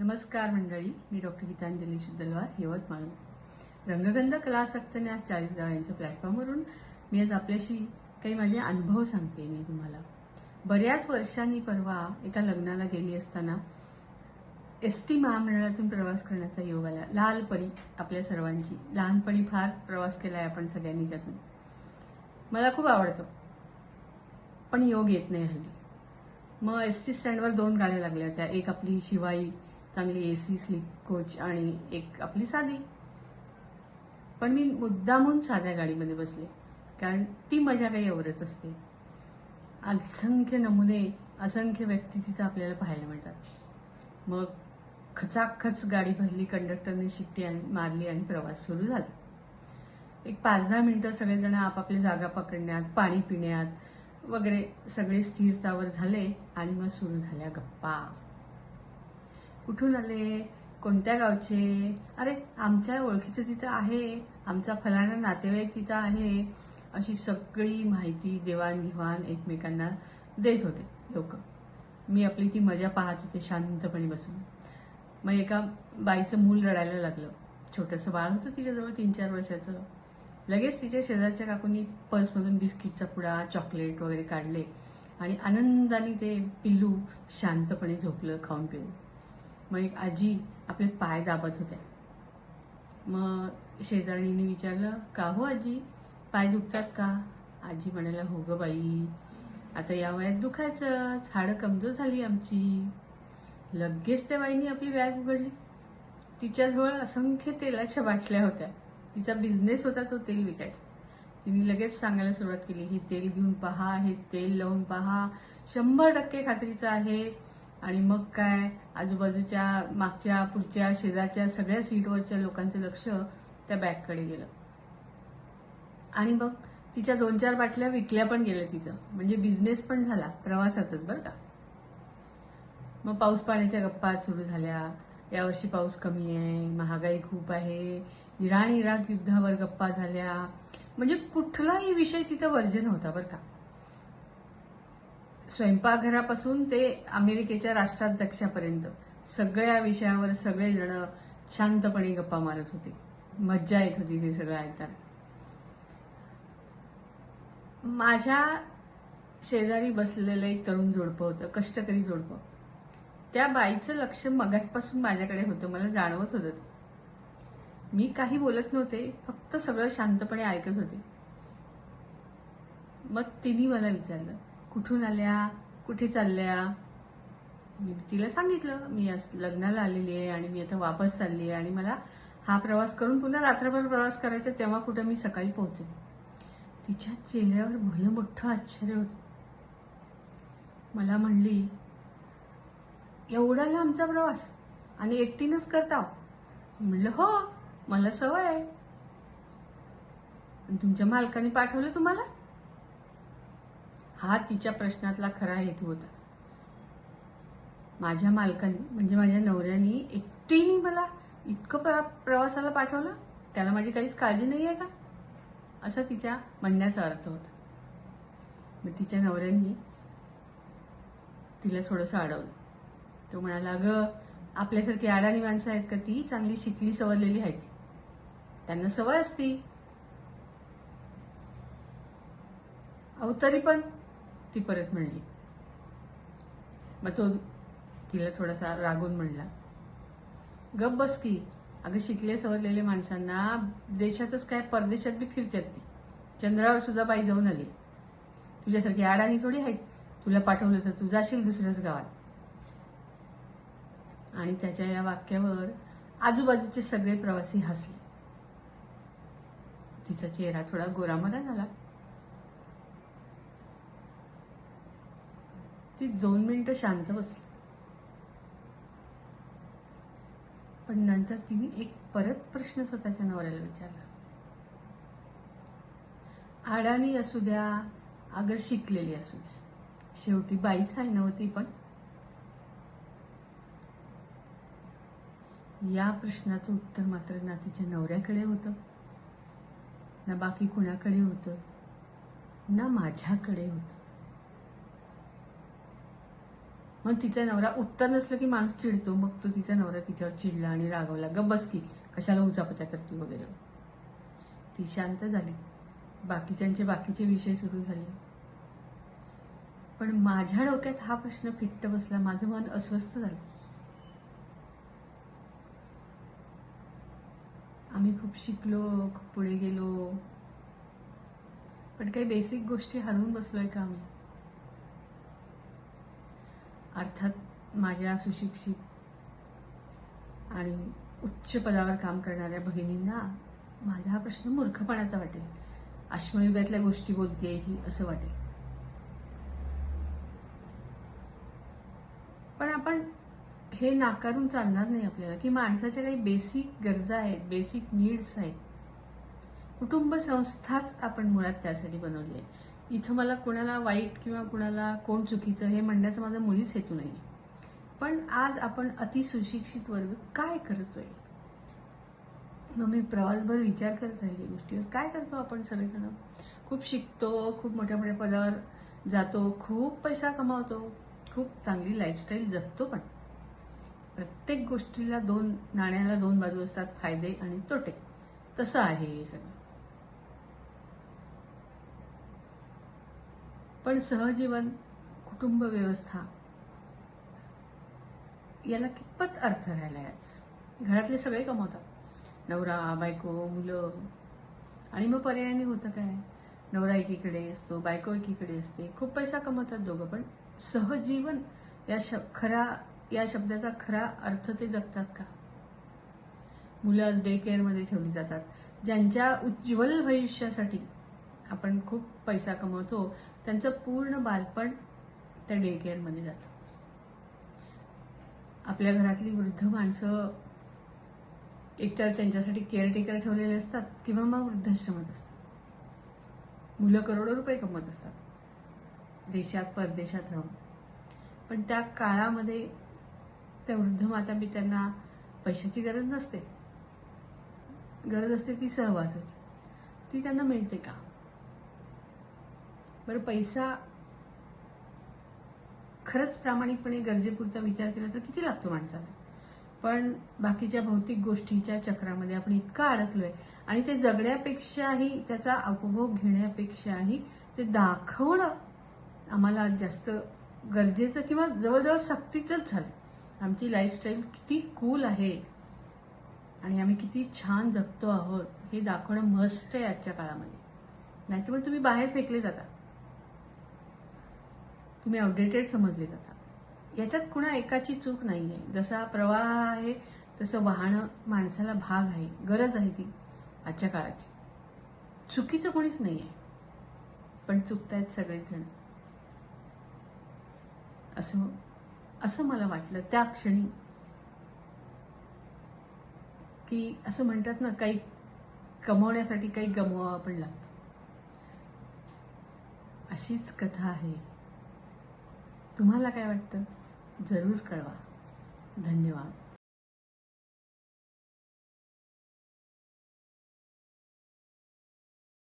नमस्कार मंडळी, मी डॉक्टर गीतांजली शुद्धलवार, यवतमाळ. रंगगंध कलासक्त आणि 40 यांच्या प्लॅटफॉर्मवरून मी आज आपल्याशी काही माझे अनुभव सांगते. मी तुम्हाला बऱ्याच वर्षांनी परवा एका लग्नाला गेली असताना एसटी महामंडळातून प्रवास करण्याचा योग आला. लाल परी आपल्या सर्वांची, लहानपणी फार प्रवास केलाय आपण सगळ्यांनी त्यातून. मला खूप आवडतं, पण योग येत नाही हल्ली. मग एसटी स्टँडवर 2 गाड्या लागल्या होत्या. एक आपली शिवाई चांगली एसी स्लीप कोच आणि एक आपली साधी. पण मी मुद्दामून साध्या गाडीमध्ये बसले, कारण ती मजा काही एवढंच असते. असंख्य नमुने, असंख्य व्यक्ती तिथं आपल्याला पाहायला मिळतात. मग खचाखच गाडी भरली, कंडक्टरने शिट्टी मारली आणि प्रवास सुरू झाला. एक 5-10 मिनिटं सगळेजण आपापल्या जागा पकडण्यात, पाणी पिण्यात वगैरे सगळे स्थिरतावर झाले आणि मग सुरू झाल्या गप्पा. कुठून आले, कोणत्या गावचे, अरे आमच्या ओळखीचं तिथं आहे, आमचा फलाना नातेवाईक तिथं आहे, अशी सगळी माहिती देवाणघेवाण एकमेकांना देत होते लोक. मी आपली ती मजा पाहत होते शांतपणे बसून. मग एका बाईचं मूल रडायला लागलं. छोटंसं बाळ होतं तिच्याजवळ, 3-4 वर्षाचं. लगेच तिच्या शेजारच्या काकूंनी पर्समधून बिस्किटचा पुडा, चॉकलेट वगैरे काढले आणि आनंदाने ते पिल्लू शांतपणे झोपलं खाऊन पिऊन. मग एक आजी आपले पाय दाबत होत्या. मग शेजारणीने विचारलं, का हो आजी, पाय दुखतात का? आजी म्हणाल्या, हो ग बाई, आता या वयात दुखायचं, हाडं कमजोर झाली आमची. लगेच त्या बाईने आपली बॅग उघडली. तिच्याजवळ असंख्य तेलाच्या बाटल्या होत्या. तिचा बिझनेस होता तो तेल विकायचा. तिने लगेच सांगायला सुरुवात केली, हे तेल घेऊन पहा, हे तेल लावून पहा, 100% खात्रीचं आहे. आणि मग काय, आजूबाजूच्या, मागच्या, पुढच्या, शेजारच्या सगळ्या सीटवरच्या लोकांचं लक्ष त्या बॅगकडे गेलं. आणि मग तिच्या 2-4 बाटल्या विकल्या पण गेल्या तिथं. म्हणजे बिझनेस पण झाला प्रवासातच, बरं का. मग पाऊस पाण्याच्या गप्पा सुरू झाल्या. यावर्षी पाऊस कमी आहे, महागाई खूप आहे, इराण-इराक युद्धावर गप्पा झाल्या. म्हणजे कुठलाही विषय तिथं वर्ज्य नव्हता, बरं का. स्वयंपाकघरापासून ते अमेरिकेच्या राष्ट्राध्यक्षापर्यंत सगळ्या विषयावर सगळेजण शांतपणे गप्पा मारत होते. मज्जा येत होती ते सगळं ऐकताना. माझ्या शेजारी बसलेलं एक तरुण जोडपं होतं, कष्टकरी जोडपं. त्या बाईचं लक्ष मगाचपासून माझ्याकडे होतं, मला जाणवत होतं. मी काही बोलत नव्हते, फक्त सगळं शांतपणे ऐकत होते. मग तिने मला विचारलं, कुठून आल्या, कुठे चालल्या? मी तिला सांगितलं, मी आज लग्नाला आलेली आहे आणि मी आता वापस चालली आहे आणि मला हा प्रवास करून पुन्हा रात्रभर प्रवास करायचा, तेव्हा कुठं मी सकाळी पोहोचेन. तिच्या चेहऱ्यावर भलं मोठं आश्चर्य होतं. मला म्हणली, एवढा लांबचा प्रवास आणि एकटीनंच करता? म्हणलं, हो, मला सवय आहे. तुमच्या मालकाने पाठवलं तुम्हाला? हा तिच्या प्रश्नातला खरा हेतू होता. माझ्या मालकाने म्हणजे माझ्या नवऱ्याने एकटीने मला इतकं प्रवासाला पाठवलं, त्याला माझी काहीच काळजी नाही आहे का, असा तिच्या म्हणण्याचा अर्थ होता. मग तिच्या नवऱ्याने तिला थोडंसं अडवलं. तो म्हणाला, अगं आपल्यासारखी अडाणी माणसं आहेत का ती, चांगली शिकली सवरलेली आहेत, त्यांना सवय असती. अहो तरी पण, ती परत म्हणली. मग तो तिला थोडासा रागून म्हणला, गप बस की, अगं शिकले सवरलेले माणसांना देशातच काय परदेशात बी फिरतात ती, चंद्रावर सुद्धा बाई जाऊन आली. तुझ्यासारखी अडाणी थोडी आहेत, तुला पाठवलं तर तू जाशील दुसऱ्याच गावात. आणि त्याच्या या वाक्यावर आजूबाजूचे सगळे प्रवासी हसले. तिचा चेहरा थोडा गोरामरा झाला. ती 2 मिनिटं शांत बसली. पण नंतर तिने एक परत प्रश्न स्वतःच्या नवऱ्याला विचारला, अडाणी असू द्या, अगर शिकलेली असू द्या, शेवटी बाईच आहे नव्हती. पण या प्रश्नाचं उत्तर मात्र ना तिच्या नवऱ्याकडे होतं, ना बाकी कुणाकडे होतं, ना माझ्याकडे होतं. मग तिचा नवरा उत्तर नसलं की माणूस चिडतो, मग तो तिचा नवरा तिच्यावर चिडला आणि रागवला, गप बस की कशाला उचापत्या करते वगैरे. ती शांत झाली, बाकीचे विषय सुरू झाले. पण माझ्या डोक्यात हा प्रश्न फिट्ट बसला, माझं मन अस्वस्थ झालं. आम्ही खूप शिकलो, खूप पुढे गेलो, पण काही बेसिक गोष्टी हरवून बसलोय का आम्ही? अर्थात माझ्या सुशिक्षित आणि उच्च पदावर काम करणाऱ्या भगिनींना माझा हा प्रश्न मूर्खपणाचा वाटेल, अश्मयुगातल्या गोष्टी बोलतेय ही असं वाटेल. पण आपण हे नाकारून चालणार नाही आपल्याला की माणसाच्या काही बेसिक गरजा आहेत, बेसिक नीड्स आहेत. कुटुंब संस्थाच आपण मुळात त्यासाठी बनवली आहे. इथं मला कुणाला वाईट किंवा कुणाला कोण चुकीचं हे म्हणण्याचा माझा मुळीच हेतू नाही. पण आज आपण अतिसुशिक्षित वर्ग काय करतोय? मग मी प्रवासभर विचार करत राहिले गोष्टीवर. काय करतो आपण सगळेजण? खूप शिकतो, खूप मोठ्या मोठ्या पदावर जातो, खूप पैसा कमावतो, खूप चांगली लाईफस्टाईल जगतो, पण प्रत्येक गोष्टीला नाण्याला दोन बाजू असतात, फायदे आणि तोटे. तसं आहे हे सगळं. पण सहजीवन, कुटुंब व्यवस्था याला कितपत अर्थ राहिलाय आज? घरातले सगळे कमवतात, नवरा, बायको, मुलं, आणि मग पर्यायाने होतं काय? नवरा एकीकडे असतो, बायको एकीकडे असते, खूप पैसा कमवतात दोघं, पण सहजीवन या शब्दाचा खरा अर्थ ते जगतात का? मुलं आज डे केअरमध्ये ठेवली जातात. ज्यांच्या उज्ज्वल भविष्यासाठी आपण खूप पैसा कमवतो, त्यांचं पूर्ण बालपण त्या डे केअरमध्ये जातं. आपल्या घरातली वृद्ध माणसं एकतर त्यांच्यासाठी केअरटेकर ठेवलेले असतात किंवा मग वृद्धाश्रमात असतात. मुलं करोडो रुपये कमवत असतात देशात परदेशात राहून, पण त्या काळामध्ये त्या वृद्ध मातापित्यांना पैशाची गरज नसते. गरज असते ती सहवासाची. ती त्यांना मिळते का? बरं, पैसा खरंच प्रामाणिकपणे गरजेपुरता विचार केला तर किती लागतो माणसाला? पण बाकीच्या भौतिक गोष्टीच्या चक्रामध्ये आपण इतका अडकलोय, आणि ते जगण्यापेक्षाही, त्याचा उपभोग घेण्यापेक्षाही ते दाखवणं आम्हाला जास्त गरजेचं किंवा जवळजवळ सक्तीचंच झालं. आमची लाईफस्टाईल किती कूल आहे आणि आम्ही किती छान जगतो आहोत हे दाखवणं मस्ट आहे आजच्या काळामध्ये. नाहीतर मग तुम्ही बाहेर फेकले जाता, तुम्ही आउटडेटेड समजले जाता. याच्यात कुणा एकाची चूक नाहीये. जसा प्रवाह आहे तसं वाहणं माणसाला भाग आहे, गरज आहे ती आजच्या काळाची. चुकीचं कोणीच नाहीये, पण चुकतायत सगळेच जण, असं मला वाटलं त्या क्षणी. की असं म्हणतात ना, काही कमवण्यासाठी काही गमवावं पण लागतं. अशीच कथा आहे. तुम्हाला काय वाटतं? जरूर कळवा. धन्यवाद.